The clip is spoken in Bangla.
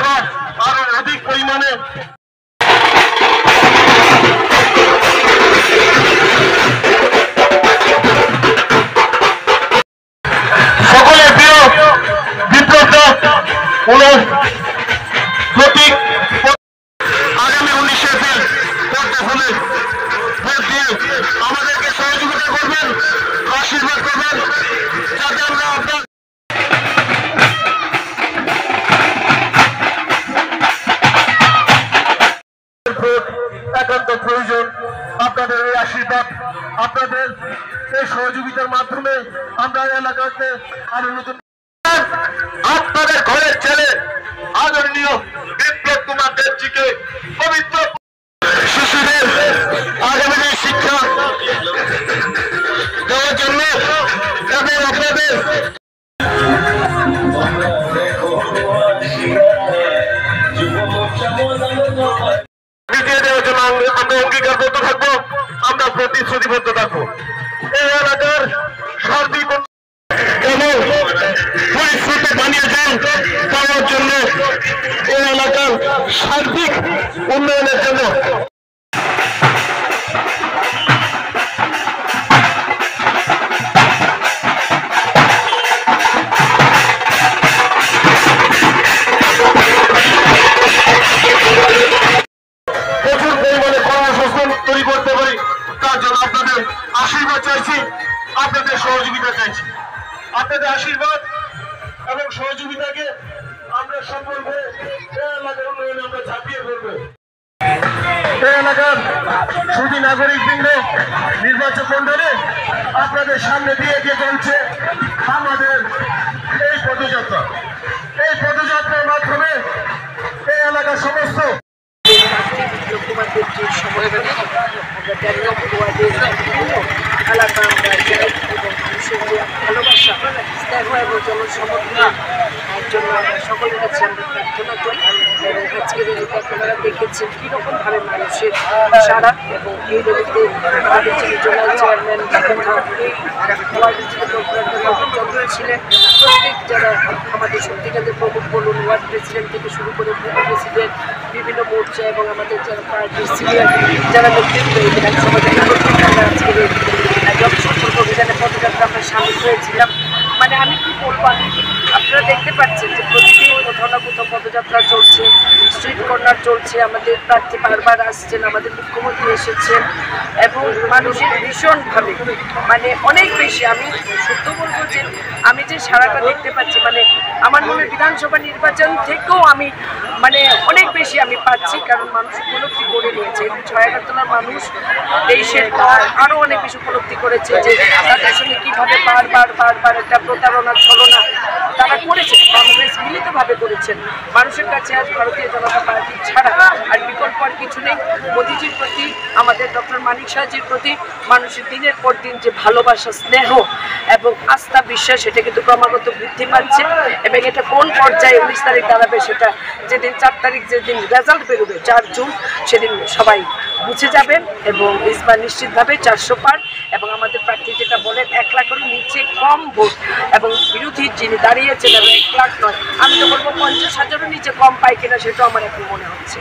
সহ আরো অধিক পরিমাণে সকলের প্রিয় বিপ্লব প্রতীক আগামী 19 এপ্রিল করতে হলে ভোট দিয়ে আমাদেরকে সহযোগিতা করবেন, আশীর্বাদ করবেন, যাতে আমরা আপনার একান্ত প্রয়োজন। আপনাদের এই আশীর্বাদ, আপনাদের এই সহযোগিতার মাধ্যমে আমরা এলাকাতে আরো নতুন আপনাদের ঘরের ছেলে আদরণীয় বিপ্লব কুমার দেবজিকে পবিত্র শিশুদের আগামী শিক্ষা দেওয়ার জন্য এবং আপনাদের বিজয় দেওয়ার জন্য আমরা অঙ্গীকারবদ্ধ থাকবো, আমরা প্রতিশ্রুতিবদ্ধ থাকবো। এই এলাকার সার্বিক এবং পরিশ্রুত পানীয় জল পাওয়ার জন্য, এই এলাকার সার্বিক উন্নয়নের জন্য প্রচুর পরিমাণে কর্মসংস্থান তৈরি করতে পারি, তার জন্য আপনাদের আশীর্বাদ চাইছি, আপনাদের সহযোগিতা চাইছি। আপনাদের আশীর্বাদ এবং সহযোগিতাকে আমরা সফল হয়ে এই এলাকার উন্নয়নে আমরা ঝাঁপিয়ে পড়ব। এই এলাকার সুধী নাগরিকবৃন্দ, নির্বাচক মন্ডলে আপনাদের সামনে দিয়ে এগিয়ে চলছে আমাদের এই পদযাত্রা। এই পদযাত্রার মাধ্যমে এই এলাকার সমস্ত কুমার দেবজির সময়কালে আমরা 13 নম্বর ওয়ার্ডের এলাকা আমরা এবং মানুষের যে ভালোবাসা, স্নেহ এবং জনসমর্থনের জন্য আমরা সকলের কাছে আমরা প্রার্থনা করি। এবং আজকের র্যালিতে আপনারা দেখেছেন কীরকমভাবে মানুষের সারা, এবং এই র্যালিতে আমাদের যিনি জোনাল চেয়ারম্যান তথা এই ওয়ার্ডের যিনি চন্দ্র ছিলেন, প্রত্যেক যারা আমাদের সত্যিকারের প্রমুখ বলুন, ওয়ার্ড প্রেসিডেন্ট থেকে শুরু করে প্রেসিডেন্ট, বিভিন্ন মোর্চা এবং আমাদের যারা পার্টির সিনিয়র যারা নেতৃত্ব সমাজের আমরা আজকের জনসম্পর্ক অভিযানে পদযাত্রা আমরা সামিল হয়েছিলাম। মানে আমি কি বলবো, আপনারা দেখতে পাচ্ছেন যে প্রতিদিন কোথাও না কোথাও পদযাত্রা চলছে, স্ট্রিট কর্নার চলছে, আমাদের প্রার্থী বারবার আসছেন, আমাদের মুখ্যমন্ত্রী এসেছেন এবং মানুষের ভীষণভাবে মানে অনেক বেশি, আমি সত্য বলবো যে আমি যে সারাটা দেখতে পাচ্ছি, মানে আমার মনে বিধানসভা নির্বাচন থেকেও আমি মানে অনেক বেশি আমি পাচ্ছি, কারণ মানুষ উপলব্ধি করে নিয়েছে। ছয়াঘাটতলার মানুষ দেশের পর আরও অনেক বেশি উপলব্ধি করেছে যে তাদের সঙ্গে কীভাবে বারবার একটা প্রতারণার ছলনা তারা করেছে, কংগ্রেস মিলিতভাবে করেছেন। মানুষের কাছে আজ ভারতীয় জনতা পার্টি ছাড়া আর বিকল্প আর কিছু নেই। মোদিজির প্রতি, আমাদের ডক্টর মানিক সাহাজির প্রতি মানুষের দিনের পর দিন যে ভালোবাসা, স্নেহ এবং আস্থা, বিশ্বাস, সেটা কিন্তু ক্রমাগত বৃদ্ধি পাচ্ছে। এবং এটা কোন পর্যায়ে 19 তারিখ দাঁড়াবে সেটা যেদিন 4 তারিখ যেদিন রেজাল্ট বেরোবে 4 জুন, সেদিন সবাই বুঝে যাবেন। এবং ইসবার নিশ্চিতভাবে 400 পার, এবং আমাদের প্রার্থী যেটা বলেন 1 লাখের নিচে কম ভোট, এবং বিরোধী যিনি দাঁড়িয়েছেন 1 লাখ নয়, আমি তো বলবো 50,000-এর নিচে কম পাই কিনা সেটাও আমার এখন মনে হচ্ছে।